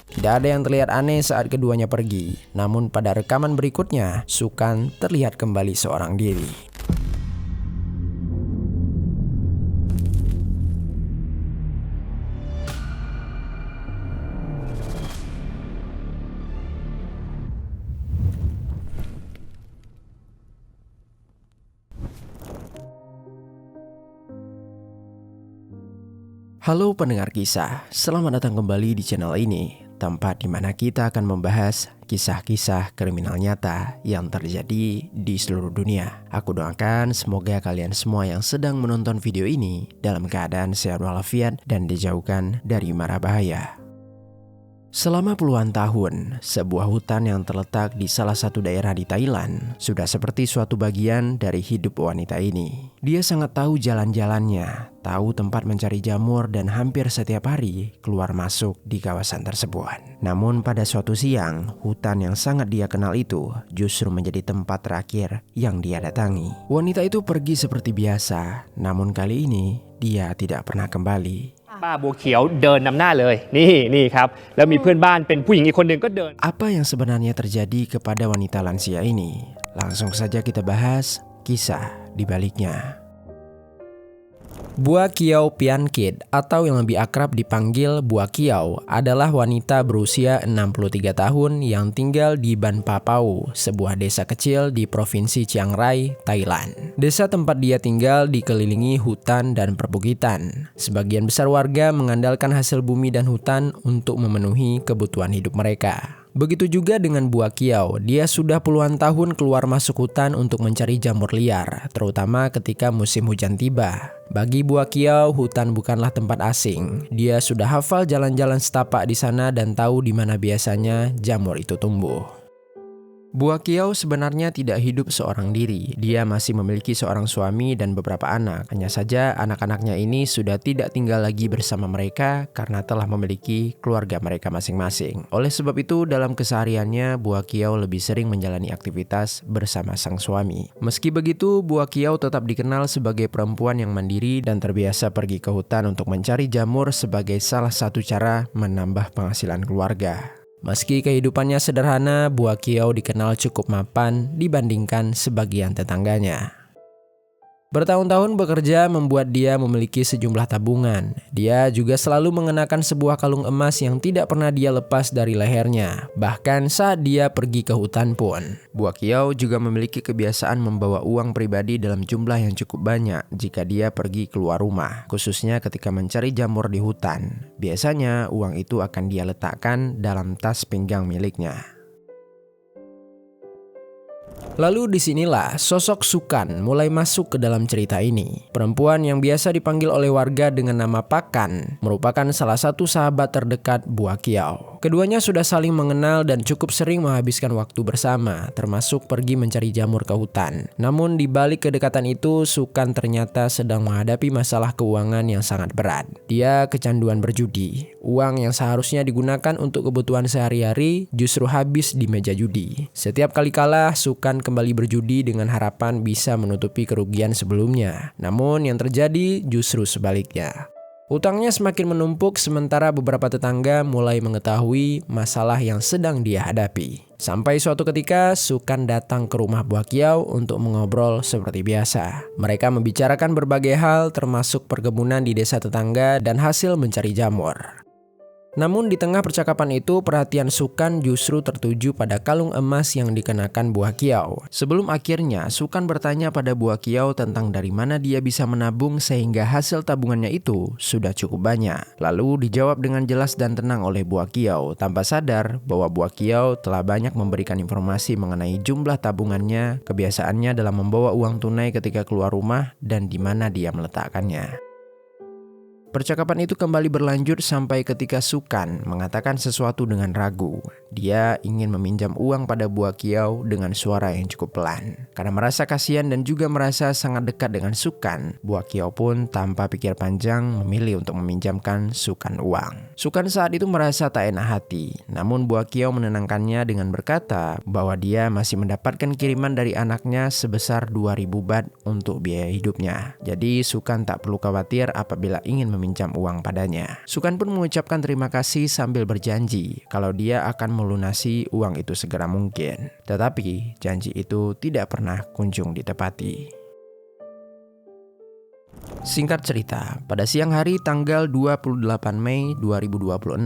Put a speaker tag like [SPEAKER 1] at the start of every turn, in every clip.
[SPEAKER 1] Tidak ada yang terlihat aneh saat keduanya pergi. Namun pada rekaman berikutnya, Sukan terlihat kembali seorang diri. Halo pendengar kisah, selamat datang kembali di channel ini, tempat di mana kita akan membahas kisah-kisah kriminal nyata yang terjadi di seluruh dunia. Aku doakan semoga kalian semua yang sedang menonton video ini dalam keadaan sehat walafiat dan dijauhkan dari mara bahaya. Selama puluhan tahun, sebuah hutan yang terletak di salah satu daerah di Thailand sudah seperti suatu bagian dari hidup wanita ini. Dia sangat tahu jalan-jalannya, tahu tempat mencari jamur dan hampir setiap hari keluar masuk di kawasan tersebut. Namun pada suatu siang, hutan yang sangat dia kenal itu justru menjadi tempat terakhir yang dia datangi. Wanita itu pergi seperti biasa, namun kali ini dia tidak pernah kembali.
[SPEAKER 2] ป้าบัวเขียวเดินนำหน้าเลยนี่ครับแล้วมีเพื่อนบ้านเป็นผู้หญิงอีกคนหนึ่งก็เดิน
[SPEAKER 1] Apa yang sebenarnya terjadi kepada wanita lansia ini? Langsung saja kita bahas kisah di baliknya. Bua Kiau Pian Kit atau yang lebih akrab dipanggil Bua Kiau adalah wanita berusia 63 tahun yang tinggal di Ban Papau, sebuah desa kecil di Provinsi Chiang Rai, Thailand. Desa tempat dia tinggal dikelilingi hutan dan perbukitan. Sebagian besar warga mengandalkan hasil bumi dan hutan untuk memenuhi kebutuhan hidup mereka. Begitu juga dengan Bua Kiau, dia sudah puluhan tahun keluar masuk hutan untuk mencari jamur liar, terutama ketika musim hujan tiba. Bagi Bua Kiau, hutan bukanlah tempat asing. Dia sudah hafal jalan-jalan setapak di sana dan tahu di mana biasanya jamur itu tumbuh. Bua Kiau sebenarnya tidak hidup seorang diri. Dia masih memiliki seorang suami dan beberapa anak. Hanya saja anak-anaknya ini sudah tidak tinggal lagi bersama mereka karena telah memiliki keluarga mereka masing-masing. Oleh sebab itu, dalam kesehariannya Bua Kiau lebih sering menjalani aktivitas bersama sang suami. Meski begitu, Bua Kiau tetap dikenal sebagai perempuan yang mandiri dan terbiasa pergi ke hutan untuk mencari jamur sebagai salah satu cara menambah penghasilan keluarga. Meski kehidupannya sederhana, Bua Kiau dikenal cukup mapan dibandingkan sebagian tetangganya. Bertahun-tahun bekerja membuat dia memiliki sejumlah tabungan. Dia juga selalu mengenakan sebuah kalung emas yang tidak pernah dia lepas dari lehernya, bahkan saat dia pergi ke hutan pun. Bua Kiau juga memiliki kebiasaan membawa uang pribadi dalam jumlah yang cukup banyak jika dia pergi keluar rumah, khususnya ketika mencari jamur di hutan. Biasanya uang itu akan dia letakkan dalam tas pinggang miliknya. Lalu disinilah sosok Sukan mulai masuk ke dalam cerita ini. Perempuan yang biasa dipanggil oleh warga dengan nama Pakan merupakan salah satu sahabat terdekat Bua Kiau. Keduanya sudah saling mengenal dan cukup sering menghabiskan waktu bersama, termasuk pergi mencari jamur ke hutan. Namun di balik kedekatan itu, Sukan ternyata sedang menghadapi masalah keuangan yang sangat berat. Dia kecanduan berjudi. Uang yang seharusnya digunakan untuk kebutuhan sehari-hari justru habis di meja judi. Setiap kali kalah, Sukan kembali berjudi dengan harapan bisa menutupi kerugian sebelumnya. Namun yang terjadi justru sebaliknya. Utangnya semakin menumpuk sementara beberapa tetangga mulai mengetahui masalah yang sedang dia hadapi. Sampai suatu ketika, Sukan datang ke rumah Bua Kiau untuk mengobrol seperti biasa. Mereka membicarakan berbagai hal termasuk perkebunan di desa tetangga dan hasil mencari jamur. Namun di tengah percakapan itu, perhatian Sukan justru tertuju pada kalung emas yang dikenakan Bua Kiau. Sebelum akhirnya Sukan bertanya pada Bua Kiau tentang dari mana dia bisa menabung sehingga hasil tabungannya itu sudah cukup banyak. Lalu dijawab dengan jelas dan tenang oleh Bua Kiau tanpa sadar bahwa Bua Kiau telah banyak memberikan informasi mengenai jumlah tabungannya, kebiasaannya dalam membawa uang tunai ketika keluar rumah, dan di mana dia meletakkannya. Percakapan itu kembali berlanjut sampai ketika Sukan mengatakan sesuatu dengan ragu. Dia ingin meminjam uang pada Buah Kiau dengan suara yang cukup pelan. Karena merasa kasihan dan juga merasa sangat dekat dengan Sukan, Buah Kiau pun tanpa pikir panjang memilih untuk meminjamkan Sukan uang. Sukan saat itu merasa tak enak hati, namun Buah Kiau menenangkannya dengan berkata bahwa dia masih mendapatkan kiriman dari anaknya sebesar 2.000 bat untuk biaya hidupnya. Jadi Sukan tak perlu khawatir apabila ingin meminjam uang padanya. Sukan pun mengucapkan terima kasih sambil berjanji kalau dia akan melunasi uang itu segera mungkin. Tetapi janji itu tidak pernah kunjung ditepati. Singkat cerita, pada siang hari tanggal 28 Mei 2026,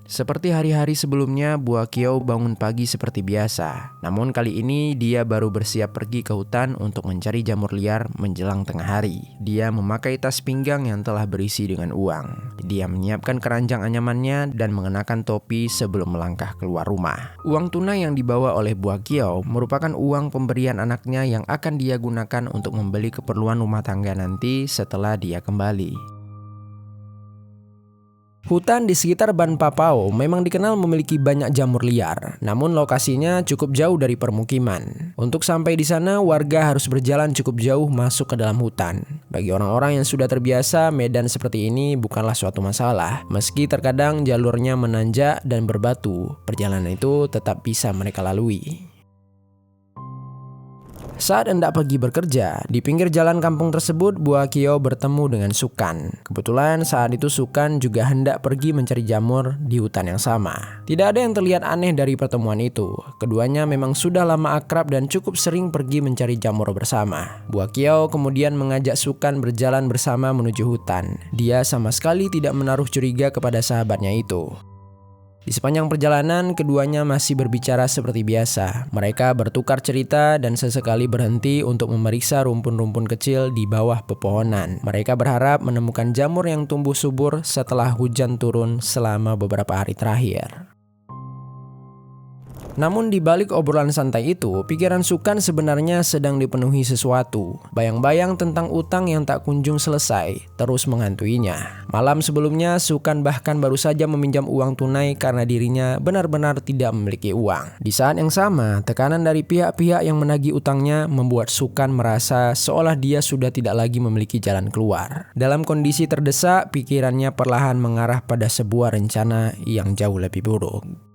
[SPEAKER 1] seperti hari-hari sebelumnya, Buah Kiau bangun pagi seperti biasa. Namun kali ini dia baru bersiap pergi ke hutan untuk mencari jamur liar menjelang tengah hari. Dia memakai tas pinggang yang telah berisi dengan uang. Dia menyiapkan keranjang anyamannya dan mengenakan topi sebelum melangkah keluar rumah. Uang tunai yang dibawa oleh Buah Kiau merupakan uang pemberian anaknya yang akan dia gunakan untuk membeli keperluan rumah tangga nanti setelah dia kembali. Hutan di sekitar Ban Papao memang dikenal memiliki banyak jamur liar, namun lokasinya cukup jauh dari permukiman. Untuk sampai di sana, warga harus berjalan cukup jauh masuk ke dalam hutan. Bagi orang-orang yang sudah terbiasa, medan seperti ini bukanlah suatu masalah. Meski terkadang jalurnya menanjak dan berbatu, perjalanan itu tetap bisa mereka lalui. Saat hendak pergi bekerja, di pinggir jalan kampung tersebut, Buah Kiau bertemu dengan Sukan. Kebetulan saat itu Sukan juga hendak pergi mencari jamur di hutan yang sama. Tidak ada yang terlihat aneh dari pertemuan itu. Keduanya memang sudah lama akrab dan cukup sering pergi mencari jamur bersama. Buah Kiau kemudian mengajak Sukan berjalan bersama menuju hutan. Dia sama sekali tidak menaruh curiga kepada sahabatnya itu. Di sepanjang perjalanan, keduanya masih berbicara seperti biasa. Mereka bertukar cerita dan sesekali berhenti untuk memeriksa rumpun-rumpun kecil di bawah pepohonan. Mereka berharap menemukan jamur yang tumbuh subur setelah hujan turun selama beberapa hari terakhir. Namun di balik obrolan santai itu, pikiran Sukan sebenarnya sedang dipenuhi sesuatu. Bayang-bayang tentang utang yang tak kunjung selesai terus menghantuinya. Malam sebelumnya, Sukan bahkan baru saja meminjam uang tunai karena dirinya benar-benar tidak memiliki uang. Di saat yang sama, tekanan dari pihak-pihak yang menagih utangnya membuat Sukan merasa seolah dia sudah tidak lagi memiliki jalan keluar. Dalam kondisi terdesak, pikirannya perlahan mengarah pada sebuah rencana yang jauh lebih buruk.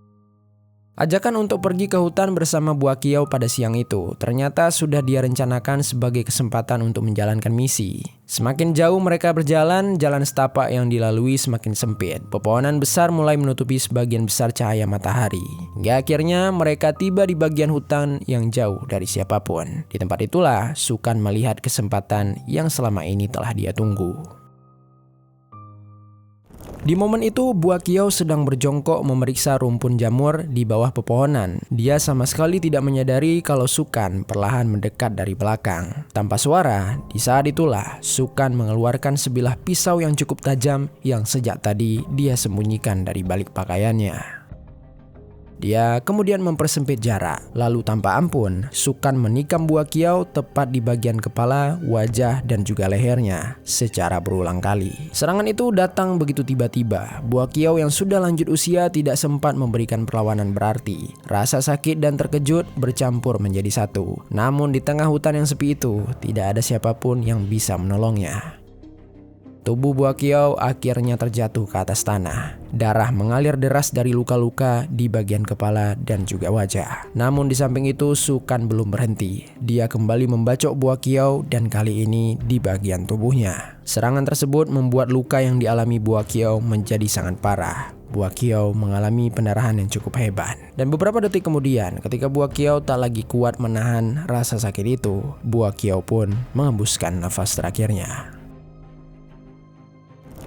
[SPEAKER 1] Ajakan untuk pergi ke hutan bersama Buah Kiau pada siang itu ternyata sudah dia rencanakan sebagai kesempatan untuk menjalankan misi. Semakin jauh mereka berjalan, jalan setapak yang dilalui semakin sempit. Pepohonan besar mulai menutupi sebagian besar cahaya matahari. Hingga akhirnya mereka tiba di bagian hutan yang jauh dari siapapun. Di tempat itulah Sukan melihat kesempatan yang selama ini telah dia tunggu. Di momen itu, Buah Kiau sedang berjongkok memeriksa rumpun jamur di bawah pepohonan. Dia sama sekali tidak menyadari kalau Sukan perlahan mendekat dari belakang. Tanpa suara, di saat itulah Sukan mengeluarkan sebilah pisau yang cukup tajam yang sejak tadi dia sembunyikan dari balik pakaiannya. Dia kemudian mempersempit jarak, lalu tanpa ampun, Sukan menikam Buah Kiau tepat di bagian kepala, wajah, dan juga lehernya secara berulang kali. Serangan itu datang begitu tiba-tiba. Buah Kiau yang sudah lanjut usia tidak sempat memberikan perlawanan berarti. Rasa sakit dan terkejut bercampur menjadi satu. Namun di tengah hutan yang sepi itu, tidak ada siapapun yang bisa menolongnya. Tubuh Buah Kiau akhirnya terjatuh ke atas tanah. Darah mengalir deras dari luka-luka di bagian kepala dan juga wajah. Namun di samping itu Sukan belum berhenti. Dia kembali membacok Buah Kiau dan kali ini di bagian tubuhnya. Serangan tersebut membuat luka yang dialami Buah Kiau menjadi sangat parah. Buah Kiau mengalami pendarahan yang cukup hebat. Dan beberapa detik kemudian, ketika Buah Kiau tak lagi kuat menahan rasa sakit itu, Buah Kiau pun mengembuskan nafas terakhirnya.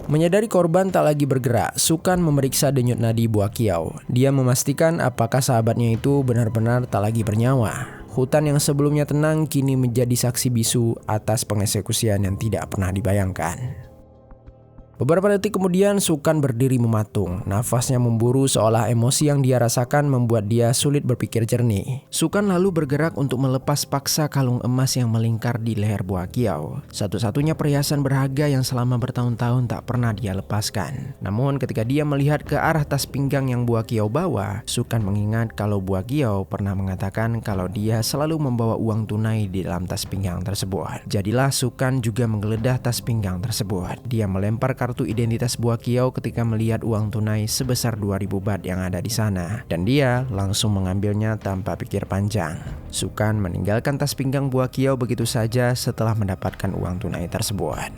[SPEAKER 1] Menyadari korban tak lagi bergerak, Sukan memeriksa denyut nadi Buah Kiau. Dia memastikan apakah sahabatnya itu benar-benar tak lagi bernyawa. Hutan yang sebelumnya tenang kini menjadi saksi bisu atas pengeksekusian yang tidak pernah dibayangkan. Beberapa detik kemudian Sukan berdiri mematung. Nafasnya memburu seolah emosi yang dia rasakan membuat dia sulit berpikir jernih. Sukan lalu bergerak untuk melepas paksa kalung emas yang melingkar di leher Buah Kiau. Satu-satunya perhiasan berharga yang selama bertahun-tahun tak pernah dia lepaskan. Namun ketika dia melihat ke arah tas pinggang yang Buah Kiau bawa, Sukan mengingat kalau Buah Kiau pernah mengatakan kalau dia selalu membawa uang tunai di dalam tas pinggang tersebut. Jadilah Sukan juga menggeledah tas pinggang tersebut. Dia melempar kartu identitas Buah Kiau ketika melihat uang tunai sebesar 2000 baht yang ada di sana, dan dia langsung mengambilnya tanpa pikir panjang. Sukan meninggalkan tas pinggang Buah Kiau begitu saja setelah mendapatkan uang tunai tersebut.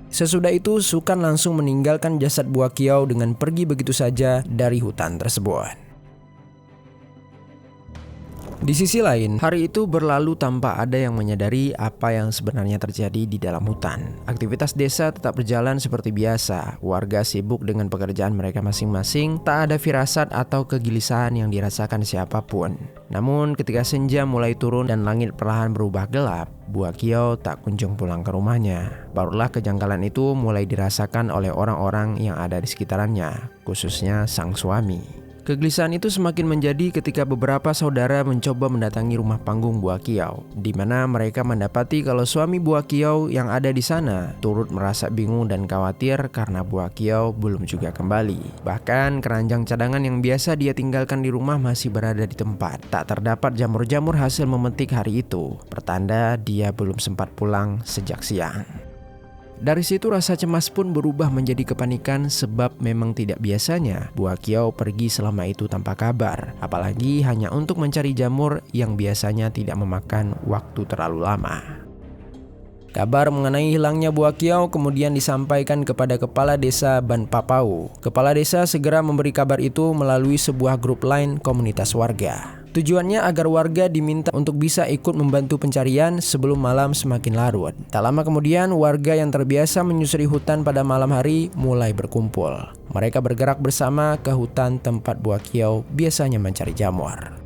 [SPEAKER 1] Sesudah itu Sukan langsung meninggalkan jasad Buah Kiau dengan pergi begitu saja dari hutan tersebut. Di sisi lain, hari itu berlalu tanpa ada yang menyadari apa yang sebenarnya terjadi di dalam hutan. Aktivitas desa tetap berjalan seperti biasa. Warga sibuk dengan pekerjaan mereka masing-masing, tak ada firasat atau kegelisahan yang dirasakan siapapun. Namun ketika senja mulai turun dan langit perlahan berubah gelap, Buah Kiau tak kunjung pulang ke rumahnya. Barulah kejanggalan itu mulai dirasakan oleh orang-orang yang ada di sekitarnya, khususnya sang suami. Kegelisahan itu semakin menjadi ketika beberapa saudara mencoba mendatangi rumah panggung Buah Kiau, di mana mereka mendapati kalau suami Buah Kiau yang ada di sana turut merasa bingung dan khawatir karena Buah Kiau belum juga kembali. Bahkan keranjang cadangan yang biasa dia tinggalkan di rumah masih berada di tempat. Tak terdapat jamur-jamur hasil memetik hari itu, pertanda dia belum sempat pulang sejak siang. Dari situ rasa cemas pun berubah menjadi kepanikan sebab memang tidak biasanya Buah Kiau pergi selama itu tanpa kabar, apalagi hanya untuk mencari jamur yang biasanya tidak memakan waktu terlalu lama. Kabar mengenai hilangnya Buah Kiau kemudian disampaikan kepada Kepala Desa Ban Papau. Kepala desa segera memberi kabar itu melalui sebuah grup lain komunitas warga. Tujuannya agar warga diminta untuk bisa ikut membantu pencarian sebelum malam semakin larut. Tak lama kemudian, warga yang terbiasa menyusuri hutan pada malam hari mulai berkumpul. Mereka bergerak bersama ke hutan tempat Buah Kiau biasanya mencari jamur.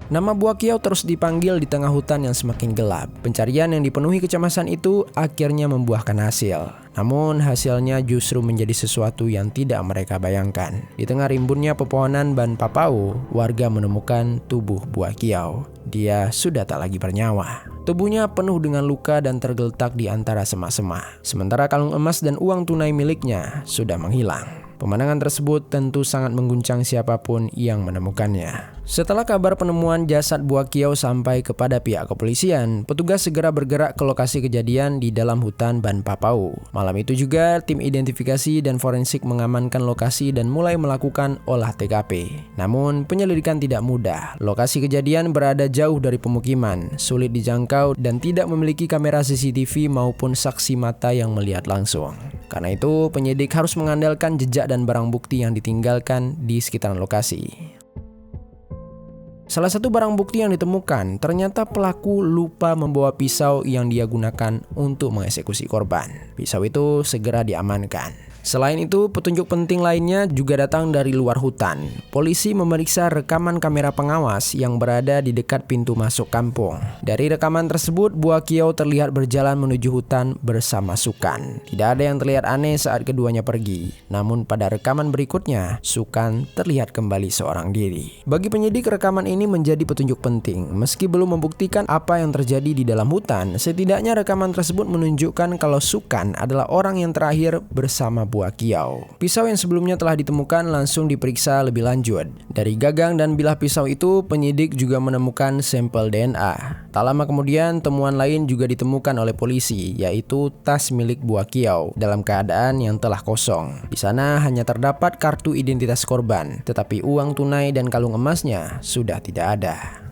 [SPEAKER 1] Nama Buah Kiau terus dipanggil di tengah hutan yang semakin gelap. Pencarian yang dipenuhi kecemasan itu akhirnya membuahkan hasil. Namun hasilnya justru menjadi sesuatu yang tidak mereka bayangkan. Di tengah rimbunnya pepohonan Ban Papau, warga menemukan tubuh Buah Kiau. Dia sudah tak lagi bernyawa. Tubuhnya penuh dengan luka dan tergeletak di antara semak-semak. Sementara kalung emas dan uang tunai miliknya sudah menghilang. Pemandangan tersebut tentu sangat mengguncang siapapun yang menemukannya. Setelah kabar penemuan jasad Buah Kiau sampai kepada pihak kepolisian, petugas segera bergerak ke lokasi kejadian di dalam hutan Ban Papau. Malam itu juga, tim identifikasi dan forensik mengamankan lokasi dan mulai melakukan olah TKP. Namun, penyelidikan tidak mudah. Lokasi kejadian berada jauh dari pemukiman, sulit dijangkau, dan tidak memiliki kamera CCTV maupun saksi mata yang melihat langsung. Karena itu, penyidik harus mengandalkan jejak dan barang bukti yang ditinggalkan di sekitaran lokasi. Salah satu barang bukti yang ditemukan, ternyata pelaku lupa membawa pisau yang dia gunakan untuk mengeksekusi korban. Pisau itu segera diamankan. Selain itu, petunjuk penting lainnya juga datang dari luar hutan. Polisi memeriksa rekaman kamera pengawas yang berada di dekat pintu masuk kampung. Dari rekaman tersebut, Buah Kiau terlihat berjalan menuju hutan bersama Sukan. Tidak ada yang terlihat aneh saat keduanya pergi. Namun pada rekaman berikutnya, Sukan terlihat kembali seorang diri. Bagi penyidik, rekaman ini menjadi petunjuk penting. Meski belum membuktikan apa yang terjadi di dalam hutan, setidaknya rekaman tersebut menunjukkan kalau Sukan adalah orang yang terakhir bersama Buah Kiau. Pisau yang sebelumnya telah ditemukan langsung diperiksa lebih lanjut. Dari gagang dan bilah pisau itu, penyidik juga menemukan sampel DNA. Tak lama kemudian, temuan lain juga ditemukan oleh polisi, yaitu tas milik Buah Kiau dalam keadaan yang telah kosong. Di sana hanya terdapat kartu identitas korban, tetapi uang tunai dan kalung emasnya sudah tidak ada.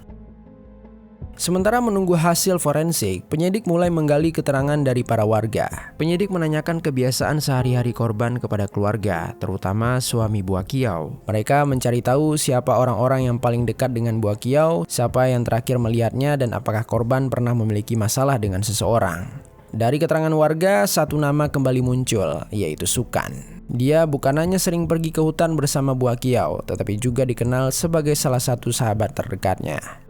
[SPEAKER 1] Sementara menunggu hasil forensik, penyidik mulai menggali keterangan dari para warga. Penyidik menanyakan kebiasaan sehari-hari korban kepada keluarga, terutama suami Buah Kiau. Mereka mencari tahu siapa orang-orang yang paling dekat dengan Buah Kiau, siapa yang terakhir melihatnya, dan apakah korban pernah memiliki masalah dengan seseorang. Dari keterangan warga, satu nama kembali muncul, yaitu Sukan. Dia bukan hanya sering pergi ke hutan bersama Buah Kiau, tetapi juga dikenal sebagai salah satu sahabat terdekatnya.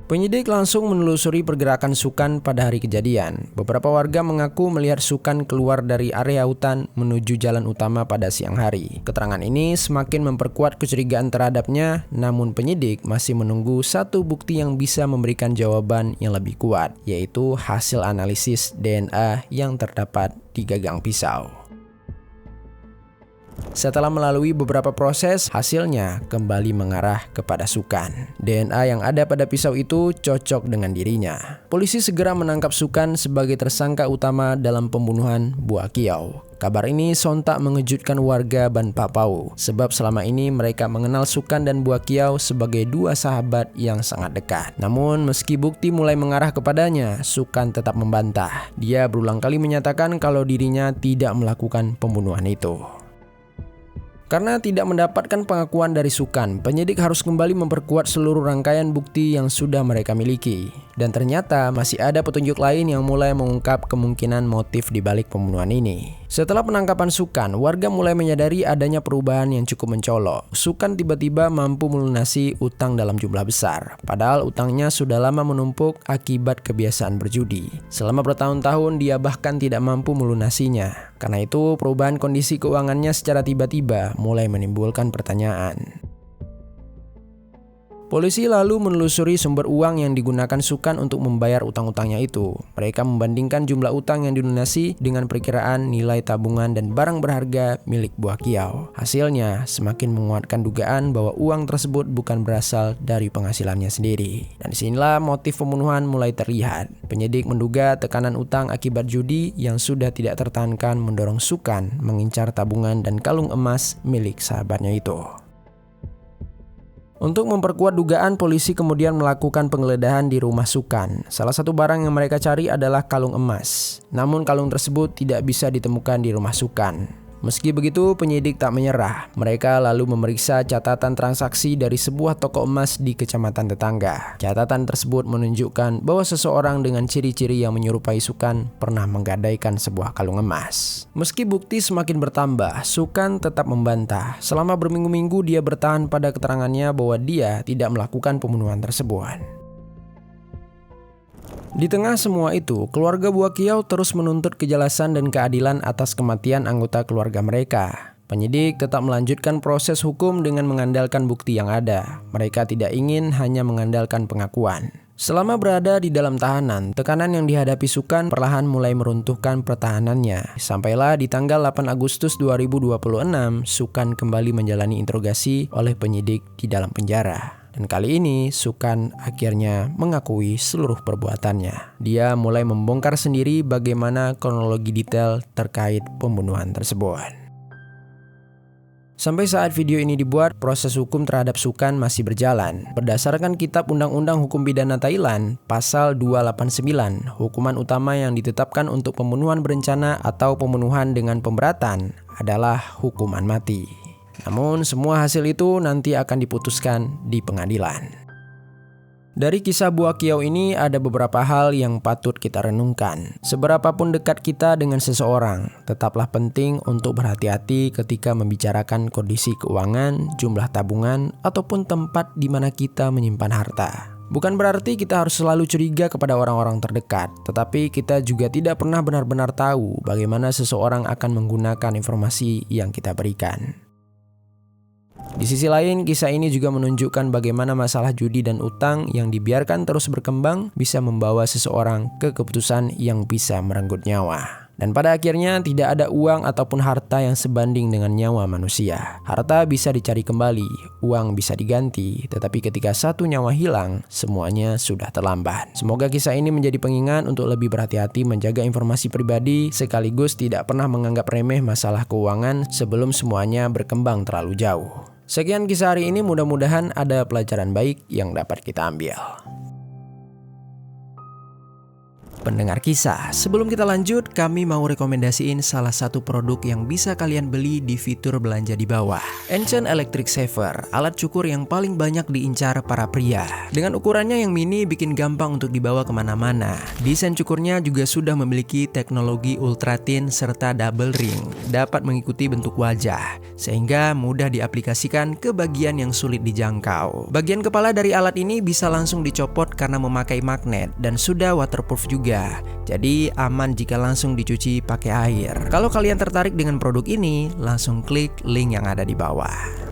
[SPEAKER 1] Penyidik langsung menelusuri pergerakan Sukan pada hari kejadian. Beberapa warga mengaku melihat Sukan keluar dari area hutan menuju jalan utama pada siang hari. Keterangan ini semakin memperkuat kecurigaan terhadapnya, namun penyidik masih menunggu satu bukti yang bisa memberikan jawaban yang lebih kuat, yaitu hasil analisis DNA yang terdapat di gagang pisau. Setelah melalui beberapa proses, hasilnya kembali mengarah kepada Sukan. DNA yang ada pada pisau itu cocok dengan dirinya. Polisi segera menangkap Sukan sebagai tersangka utama dalam pembunuhan Bua Kiau. Kabar ini sontak mengejutkan warga Ban Papau, sebab selama ini mereka mengenal Sukan dan Bua Kiau sebagai dua sahabat yang sangat dekat. Namun meski bukti mulai mengarah kepadanya, Sukan tetap membantah. Dia berulang kali menyatakan kalau dirinya tidak melakukan pembunuhan itu. Karena tidak mendapatkan pengakuan dari Sukan, penyidik harus kembali memperkuat seluruh rangkaian bukti yang sudah mereka miliki. Dan ternyata masih ada petunjuk lain yang mulai mengungkap kemungkinan motif di balik pembunuhan ini. Setelah penangkapan Sukan, warga mulai menyadari adanya perubahan yang cukup mencolok. Sukan tiba-tiba mampu melunasi utang dalam jumlah besar, padahal utangnya sudah lama menumpuk akibat kebiasaan berjudi. Selama bertahun-tahun dia bahkan tidak mampu melunasinya. Karena itu, perubahan kondisi keuangannya secara tiba-tiba mulai menimbulkan pertanyaan. Polisi lalu menelusuri sumber uang yang digunakan Sukan untuk membayar utang-utangnya itu. Mereka membandingkan jumlah utang yang dilunasi dengan perkiraan nilai tabungan dan barang berharga milik Bua Kiau. Hasilnya semakin menguatkan dugaan bahwa uang tersebut bukan berasal dari penghasilannya sendiri. Dan disinilah motif pembunuhan mulai terlihat. Penyidik menduga tekanan utang akibat judi yang sudah tidak tertahankan mendorong Sukan mengincar tabungan dan kalung emas milik sahabatnya itu. Untuk memperkuat dugaan, polisi kemudian melakukan penggeledahan di rumah Sukan. Salah satu barang yang mereka cari adalah kalung emas. Namun kalung tersebut tidak bisa ditemukan di rumah Sukan. Meski begitu, penyidik tak menyerah. Mereka lalu memeriksa catatan transaksi dari sebuah toko emas di kecamatan tetangga. Catatan tersebut menunjukkan bahwa seseorang dengan ciri-ciri yang menyerupai Sukan pernah menggadaikan sebuah kalung emas. Meski bukti semakin bertambah, Sukan tetap membantah. Selama berminggu-minggu dia bertahan pada keterangannya bahwa dia tidak melakukan pembunuhan tersebut. Di tengah semua itu, keluarga Bua Kiau terus menuntut kejelasan dan keadilan atas kematian anggota keluarga mereka. Penyidik tetap melanjutkan proses hukum dengan mengandalkan bukti yang ada. Mereka tidak ingin hanya mengandalkan pengakuan. Selama berada di dalam tahanan, tekanan yang dihadapi Sukan perlahan mulai meruntuhkan pertahanannya. Sampailah di tanggal 8 Agustus 2026, Sukan kembali menjalani interogasi oleh penyidik di dalam penjara. Dan kali ini Sukan akhirnya mengakui seluruh perbuatannya. Dia mulai membongkar sendiri bagaimana kronologi detail terkait pembunuhan tersebut. Sampai saat video ini dibuat, proses hukum terhadap Sukan masih berjalan. Berdasarkan Kitab Undang-Undang Hukum Pidana Thailand, Pasal 289, hukuman utama yang ditetapkan untuk pembunuhan berencana atau pembunuhan dengan pemberatan adalah hukuman mati. Namun semua hasil itu nanti akan diputuskan di pengadilan. Dari kisah Bua Kiau ini ada beberapa hal yang patut kita renungkan. Seberapapun dekat kita dengan seseorang, tetaplah penting untuk berhati-hati ketika membicarakan kondisi keuangan, jumlah tabungan, ataupun tempat di mana kita menyimpan harta. Bukan berarti kita harus selalu curiga kepada orang-orang terdekat, tetapi kita juga tidak pernah benar-benar tahu bagaimana seseorang akan menggunakan informasi yang kita berikan. Di sisi lain, kisah ini juga menunjukkan bagaimana masalah judi dan utang yang dibiarkan terus berkembang bisa membawa seseorang ke keputusan yang bisa merenggut nyawa. Dan pada akhirnya tidak ada uang ataupun harta yang sebanding dengan nyawa manusia. Harta bisa dicari kembali, uang bisa diganti, tetapi ketika satu nyawa hilang, semuanya sudah terlambat. Semoga kisah ini menjadi pengingat untuk lebih berhati-hati menjaga informasi pribadi, sekaligus tidak pernah menganggap remeh masalah keuangan sebelum semuanya berkembang terlalu jauh. Sekian kisah hari ini, mudah-mudahan ada pelajaran baik yang dapat kita ambil. pendengar kisah. Sebelum kita lanjut, kami mau rekomendasiin salah satu produk yang bisa kalian beli di fitur belanja di bawah. Ancient Electric Saver, alat cukur yang paling banyak diincar para pria. Dengan ukurannya yang mini bikin gampang untuk dibawa kemana-mana. Desain cukurnya juga sudah memiliki teknologi ultra thin serta double ring. Dapat mengikuti bentuk wajah, sehingga mudah diaplikasikan ke bagian yang sulit dijangkau. Bagian kepala dari alat ini bisa langsung dicopot karena memakai magnet dan sudah waterproof juga. Jadi aman jika langsung dicuci pakai air. Kalau kalian tertarik dengan produk ini, langsung klik link yang ada di bawah.